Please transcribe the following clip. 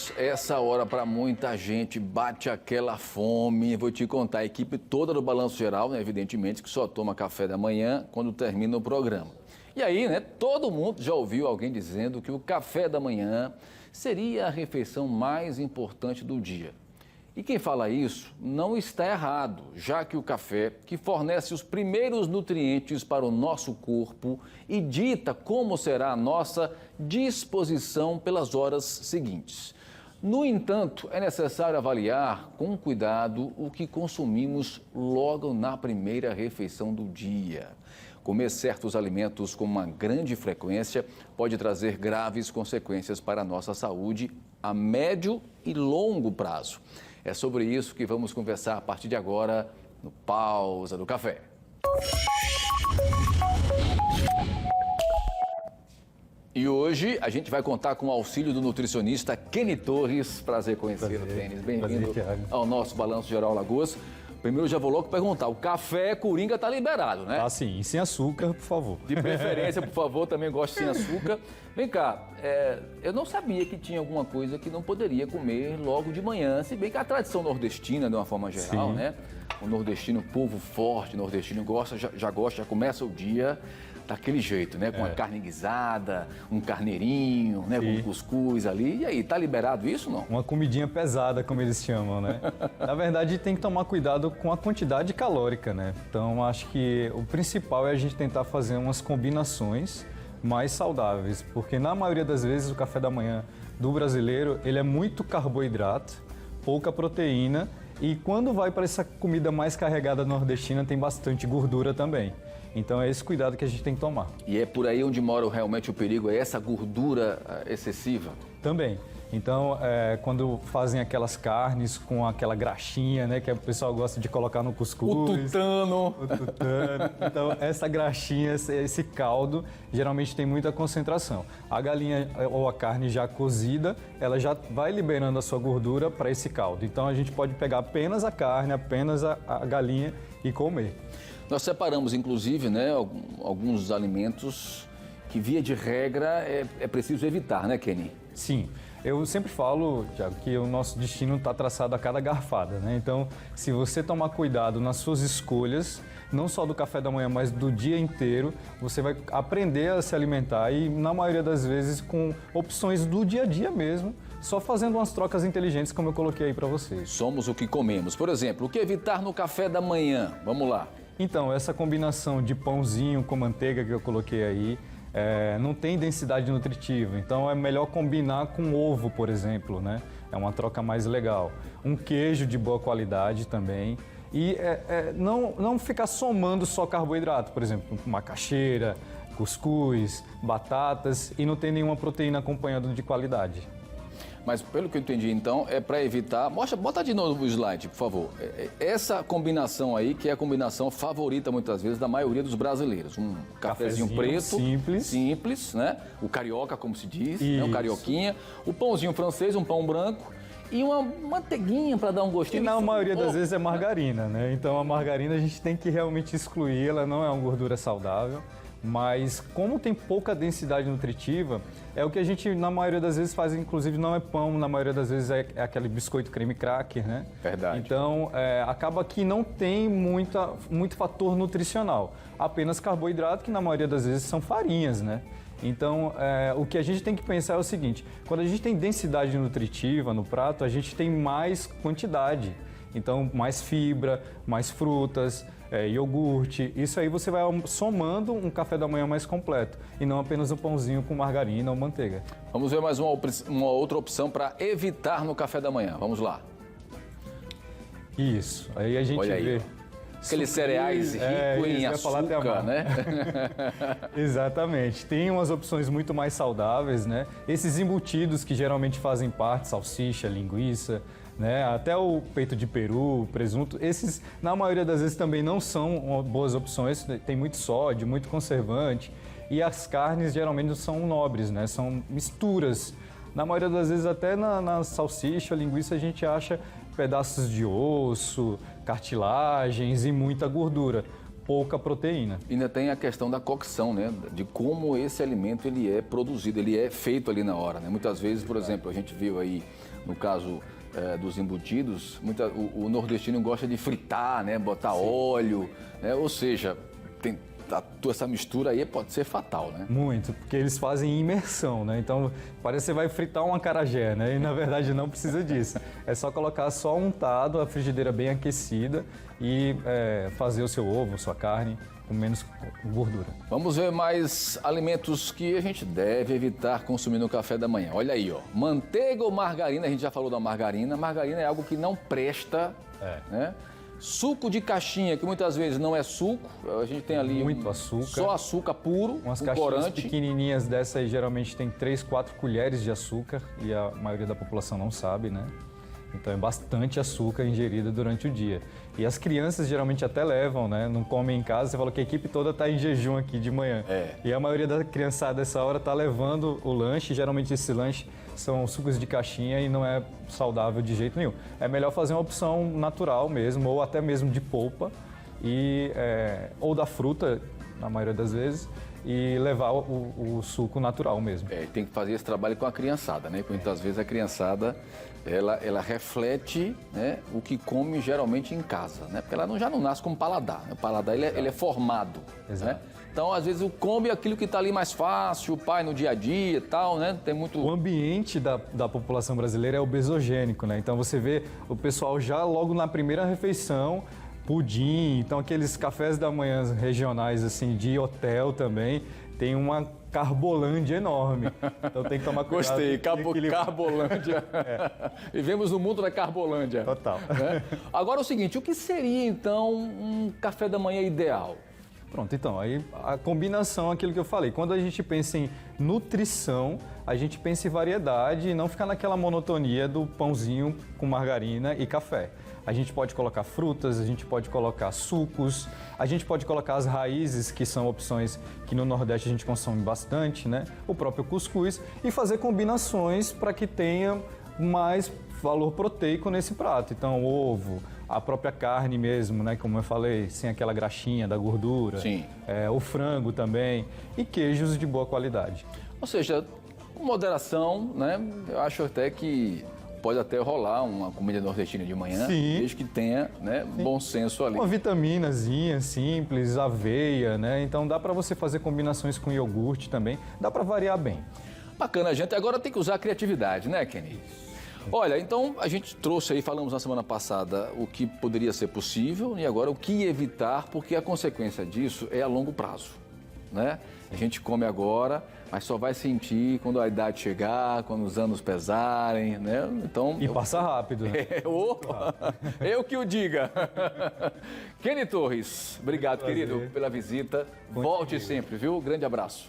Amigos, essa hora para muita gente bate aquela fome. Vou te contar, a equipe toda do Balanço Geral, né, evidentemente, que só toma café da manhã quando termina o programa. E aí, né, todo mundo já ouviu alguém dizendo que o café da manhã seria a refeição mais importante do dia. E quem fala isso não está errado, já que o café, que fornece os primeiros nutrientes para o nosso corpo e dita como será a nossa disposição pelas horas seguintes. No entanto, é necessário avaliar com cuidado o que consumimos logo na primeira refeição do dia. Comer certos alimentos com uma grande frequência pode trazer graves consequências para a nossa saúde a médio e longo prazo. É sobre isso que vamos conversar a partir de agora no Pausa do Café. E hoje a gente vai contar com o auxílio do nutricionista Kenny Torres. Prazer conhecê-lo, Kenny. Bem-vindo ao nosso Balanço Geral Alagoas. Primeiro, já vou logo perguntar, o café Coringa tá liberado, né? Ah, sim. E sem açúcar, por favor. De preferência, por favor, também gosto sem açúcar. Vem cá, eu não sabia que tinha alguma coisa que não poderia comer logo de manhã, se bem que a tradição nordestina, de uma forma geral, sim, né? O nordestino, povo forte, nordestino gosta, já gosta, já começa o dia daquele jeito, né? Com a carne guisada, um carneirinho, né? Com cuscuz ali. E aí, tá liberado isso ou não? Uma comidinha pesada, como eles chamam, né? Na verdade, tem que tomar cuidado com a quantidade calórica, né? Então, acho que o principal é a gente tentar fazer umas combinações mais saudáveis, porque na maioria das vezes o café da manhã do brasileiro, ele é muito carboidrato, pouca proteína, e quando vai para essa comida mais carregada nordestina, tem bastante gordura também. Então é esse cuidado que a gente tem que tomar. E é por aí onde mora realmente o perigo, é essa gordura excessiva? Também. Então, quando fazem aquelas carnes com aquela graxinha, né, que o pessoal gosta de colocar no cuscuz. O tutano. Então, essa graxinha, esse caldo, geralmente tem muita concentração. A galinha ou a carne já cozida, ela já vai liberando a sua gordura para esse caldo. Então, a gente pode pegar apenas a carne, apenas a galinha e comer. Nós separamos, inclusive, né, alguns alimentos que, via de regra, é preciso evitar, né, Kenny? Sim. Eu sempre falo, Thiago, que o nosso destino está traçado a cada garfada, né? Então, se você tomar cuidado nas suas escolhas, não só do café da manhã, mas do dia inteiro, você vai aprender a se alimentar e, na maioria das vezes, com opções do dia a dia mesmo, só fazendo umas trocas inteligentes, como eu coloquei aí para vocês. Somos o que comemos. Por exemplo, o que evitar no café da manhã? Vamos lá. Então, essa combinação de pãozinho com manteiga que eu coloquei aí, não tem densidade nutritiva, então é melhor combinar com ovo, por exemplo, né? É uma troca mais legal. Um queijo de boa qualidade também. E não ficar somando só carboidrato, por exemplo, macaxeira, cuscuz, batatas e não ter nenhuma proteína acompanhando de qualidade. Mas pelo que eu entendi, então, é para evitar... Bota de novo o slide, por favor. Essa combinação aí, que é a combinação favorita, muitas vezes, da maioria dos brasileiros. Um cafezinho preto, simples, né? O carioca, como se diz, né? O carioquinha. O pãozinho francês, um pão branco. E uma manteiguinha para dar um gostinho. E na maioria das vezes é margarina, né? Então, a margarina a gente tem que realmente excluir, ela não é uma gordura saudável. Mas como tem pouca densidade nutritiva, é o que a gente, na maioria das vezes, faz, inclusive não é pão, na maioria das vezes é aquele biscoito creme cracker, né? Verdade. Então, acaba que não tem muito fator nutricional, apenas carboidrato, que na maioria das vezes são farinhas, né? Então, o que a gente tem que pensar é o seguinte, quando a gente tem densidade nutritiva no prato, a gente tem mais quantidade. Então, mais fibra, mais frutas, iogurte, isso aí você vai somando um café da manhã mais completo e não apenas um pãozinho com margarina ou manteiga. Vamos ver mais uma outra opção para evitar no café da manhã. Vamos lá. Isso, aí a gente vê... Aqueles cereais ricos em açúcar, né? Exatamente. Tem umas opções muito mais saudáveis, né? Esses embutidos que geralmente fazem parte, salsicha, linguiça, né? Até o peito de peru, presunto, esses na maioria das vezes também não são boas opções, tem muito sódio, muito conservante e as carnes geralmente não são nobres, né? São misturas. Na maioria das vezes até na salsicha, linguiça a gente acha pedaços de osso, cartilagens e muita gordura. pouca proteína. E ainda tem a questão da cocção, né? De como esse alimento ele é produzido, ele é feito ali na hora, né? Muitas vezes, por exemplo, a gente viu aí, no caso dos embutidos, o nordestino gosta de fritar, né? Botar óleo, né? Ou seja, essa mistura aí pode ser fatal, né? Muito, porque eles fazem imersão, né? Então, parece que você vai fritar um acarajé, né? E na verdade não precisa disso. É só colocar só untado, a frigideira bem aquecida e fazer o seu ovo, sua carne com menos gordura. Vamos ver mais alimentos que a gente deve evitar consumir no café da manhã. Olha aí, ó. Manteiga ou margarina, a gente já falou da margarina. Margarina é algo que não presta, né? Suco de caixinha, que muitas vezes não é suco, a gente tem ali muito açúcar. Só açúcar puro, umas um caixinhas corante. Pequenininhas dessa aí geralmente tem 3, 4 colheres de açúcar e a maioria da população não sabe, né? Então é bastante açúcar ingerido durante o dia. E as crianças geralmente até levam, né? Não comem em casa, você falou que a equipe toda está em jejum aqui de manhã. E a maioria da criançada dessa hora está levando o lanche, geralmente esse lanche são sucos de caixinha e não é saudável de jeito nenhum. É melhor fazer uma opção natural mesmo, ou até mesmo de polpa, ou da fruta, na maioria das vezes, e levar o suco natural mesmo. Tem que fazer esse trabalho com a criançada, né? Porque muitas vezes a criançada, ela reflete, né, o que come geralmente em casa, né? Porque ela já não nasce com paladar, né? O paladar ele é formado, né? Então, às vezes, come aquilo que está ali mais fácil, o pai no dia a dia e tal, né? Tem muito... O ambiente da população brasileira é obesogênico, né? Então, você vê o pessoal já logo na primeira refeição, pudim, então aqueles cafés da manhã regionais, assim, de hotel também, tem uma carbolândia enorme. Então, tem que tomar cuidado. Gostei, carbolândia. Vivemos no mundo da carbolândia. Total. Né? Agora, o seguinte, o que seria, então, um café da manhã ideal? Pronto, então, aí a combinação, aquilo que eu falei, quando a gente pensa em nutrição, a gente pensa em variedade e não ficar naquela monotonia do pãozinho com margarina e café. A gente pode colocar frutas, a gente pode colocar sucos, a gente pode colocar as raízes, que são opções que no Nordeste a gente consome bastante, né? O próprio cuscuz, e fazer combinações para que tenha mais valor proteico nesse prato. Então, ovo, a própria carne mesmo, né? Como eu falei, sem aquela graxinha da gordura. Sim. O frango também e queijos de boa qualidade. Ou seja, com moderação, né? Eu acho até que pode até rolar uma comida nordestina de manhã, Sim. desde que tenha, né, bom senso ali. Uma vitaminazinha simples, aveia, né? Então dá para você fazer combinações com iogurte também, dá para variar bem. Bacana, gente. Agora tem que usar a criatividade, né, Kenny? Olha, então a gente trouxe aí, falamos na semana passada o que poderia ser possível e agora o que evitar, porque a consequência disso é a longo prazo, né? A gente come agora, mas só vai sentir quando a idade chegar, quando os anos pesarem, né? Então, E passa rápido, né? Eu que o diga. Kenny Torres, obrigado, Prazer. querido, pela visita. Volte sempre, viu? Grande abraço.